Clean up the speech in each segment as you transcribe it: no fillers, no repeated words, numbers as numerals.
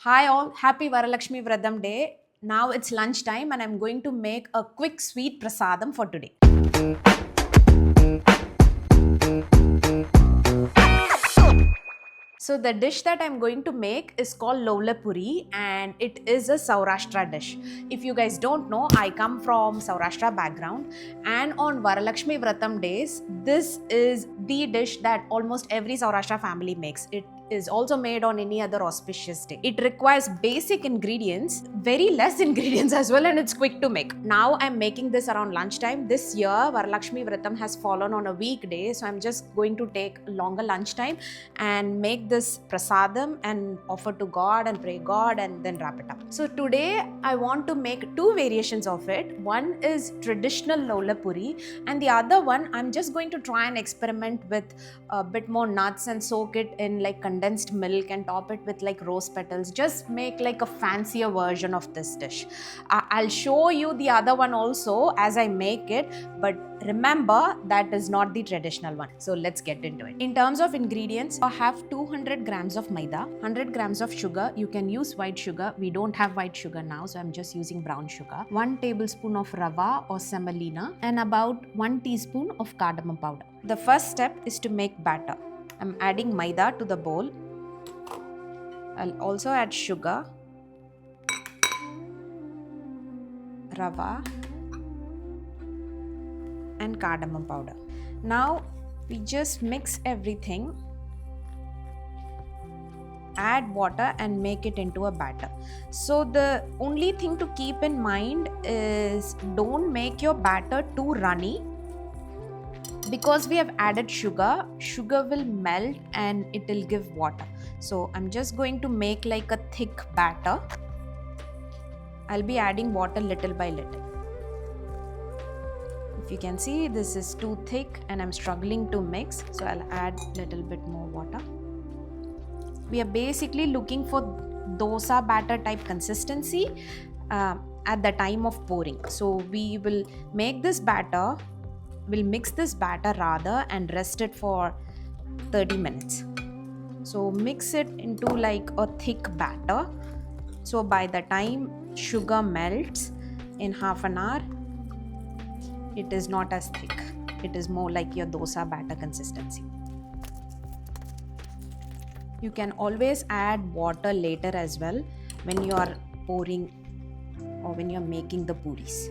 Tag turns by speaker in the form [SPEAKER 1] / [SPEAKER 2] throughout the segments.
[SPEAKER 1] Hi all, happy Varalakshmi Viratham day. Now it's lunchtime and I'm going to make a quick sweet prasadam for today. So the dish that I'm going to make is called Loule Puri and it is a Sourashtra dish. If you guys don't know, I come from Sourashtra background and on Varalakshmi Viratham days, this is the dish that almost every Sourashtra family makes. It is also made on any other auspicious day. It requires basic ingredients, very less ingredients as well, and it's quick to make. Now I'm making this around lunchtime. This year, Varalakshmi Viratham has fallen on a weekday, so I'm just going to take longer lunchtime and make this prasadam and offer to God and pray God and then wrap it up. So today I want to make two variations of it. One is traditional Loule Puri and the other one I'm just going to try and experiment with a bit more nuts and soak it in like condensed milk and top it with like rose petals. Just make like a fancier version of this dish. I'll show you the other one also as I make it, but remember that is not the traditional one. So let's get into it. In terms of ingredients, I have 200 grams of maida, 100 grams of sugar. You can use white sugar. We don't have white sugar now, so I'm just using brown sugar. 1 tablespoon of rava or semolina and about 1 teaspoon of cardamom powder. The first step is to make batter. I'm adding maida to the bowl. I'll also add sugar, rava and cardamom powder. Now we just mix everything, add water and make it into a batter. So the only thing to keep in mind is don't make your batter too runny, because we have added sugar will melt and it will give water. So I'm just going to make like a thick batter. I'll be adding water little by little. If you can see, this is too thick and I'm struggling to mix, so I'll add little bit more water. We are basically looking for dosa batter type consistency at the time of pouring. So we will make this batter, we'll mix this batter rather and rest it for 30 minutes. So mix it into like a thick batter. So by the time sugar melts in half an hour, it is not as thick. It is more like your dosa batter consistency. You can always add water later as well when you are pouring or when you are making the puris.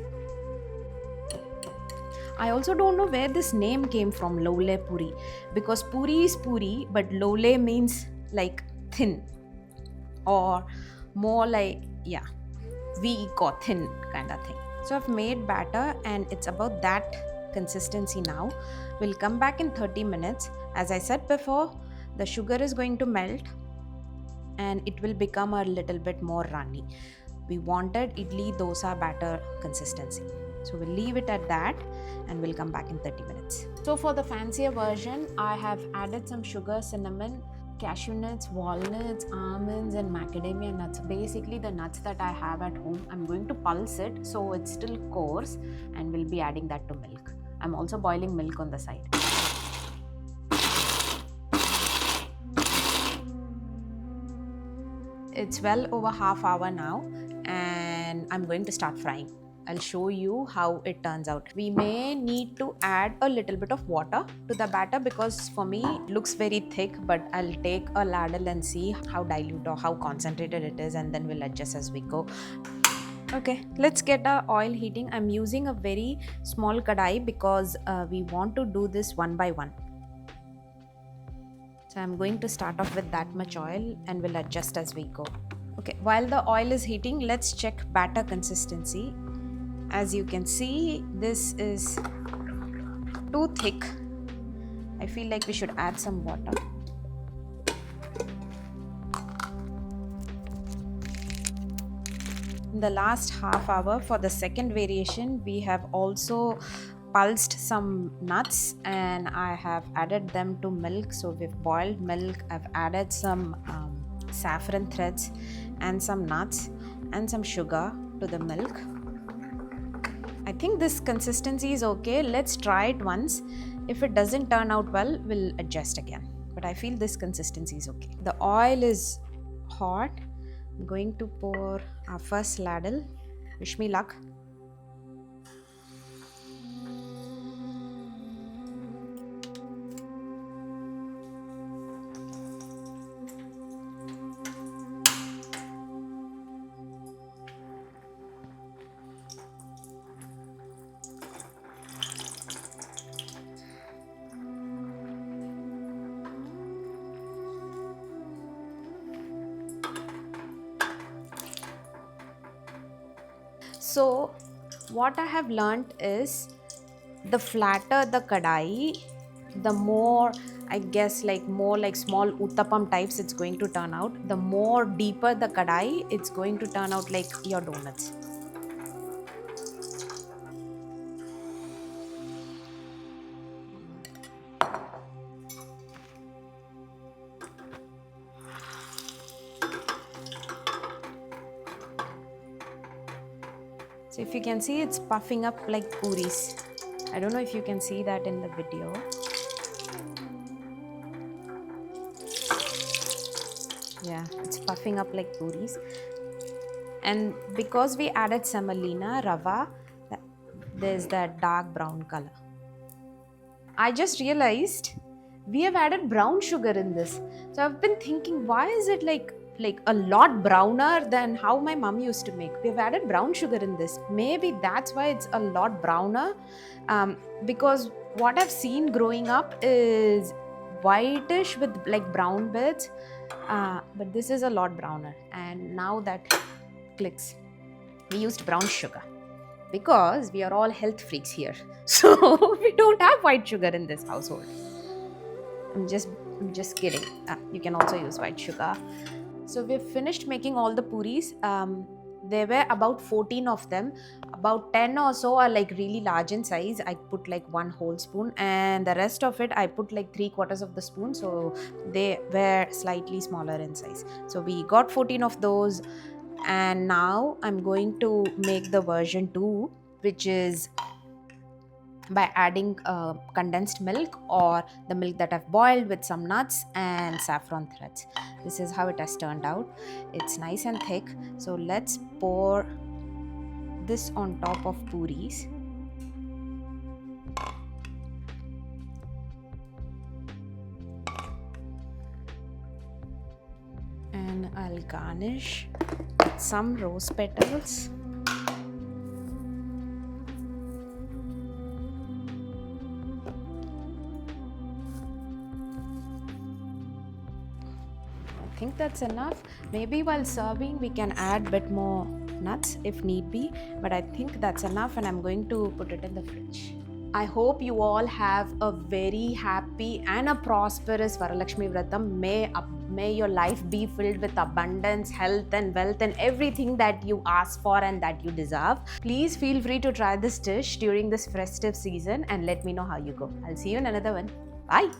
[SPEAKER 1] I also don't know where this name came from, Loule Puri, because puri is puri, but Loule means like thin or more like, weak or thin kind of thing. So I've made batter and it's about that consistency now. We'll come back in 30 minutes. As I said before, the sugar is going to melt and it will become a little bit more runny. We wanted idli dosa batter consistency. So we'll leave it at that and we'll come back in 30 minutes. So for the fancier version, I have added some sugar, cinnamon, cashew nuts, walnuts, almonds and macadamia nuts. Basically the nuts that I have at home. I'm going to pulse it so it's still coarse and we'll be adding that to milk. I'm also boiling milk on the side. It's well over half hour now and I'm going to start frying. I'll show you how it turns out. We may need to add a little bit of water to the batter because for me it looks very thick, but I'll take a ladle and see how dilute or how concentrated it is and then we'll adjust as we go. Okay, let's get our oil heating. I'm using a very small kadai because we want to do this one by one. So I'm going to start off with that much oil and we'll adjust as we go. Okay, while the oil is heating, let's check batter consistency. As you can see, this is too thick. I feel like we should add some water. In the last half hour for the second variation, we have also pulsed some nuts and I have added them to milk. So we've boiled milk. I've added some saffron threads and some nuts and some sugar to the milk. I think this consistency is okay. Let's try it once. If it doesn't turn out well, we'll adjust again. But I feel this consistency is okay. The oil is hot. I'm going to pour our first ladle. Wish me luck. So what I have learnt is the flatter the kadai, the more, I guess, like more like small uttapam types it's going to turn out. The more deeper the kadai, it's going to turn out like your donuts. So if you can see, it's puffing up like puris. I don't know if you can see that in the video. Yeah, it's puffing up like puris. And because we added semolina, rava, there's that dark brown color. I just realized we have added brown sugar in this. So I've been thinking, why is it like a lot browner than how my mom used to make? We've added brown sugar in this. Maybe that's why it's a lot browner. Because what I've seen growing up is whitish with like brown bits. But this is a lot browner. And now that clicks. We used brown sugar because we are all health freaks here. So we don't have white sugar in this household. I'm just kidding. You can also use white sugar. So we've finished making all the puris. There were about 14 of them. About 10 or so are like really large in size. I put like 1 whole spoon, and the rest of it I put like 3/4 of the spoon. So they were slightly smaller in size. So we got 14 of those. And now I'm going to make the version 2, which is by adding condensed milk or the milk that I've boiled with some nuts and saffron threads. This is how it has turned out. It's nice and thick. So let's pour this on top of puris. And I'll garnish with some rose petals. I think that's enough. Maybe while serving we can add a bit more nuts if need be, but I think that's enough, and I'm going to put it in the fridge. I hope you all have a very happy and a prosperous Varalakshmi Viratham. May your life be filled with abundance, health and wealth and everything that you ask for and that you deserve. Please feel free to try this dish during this festive season and let me know how you go. I'll see you in another one. Bye.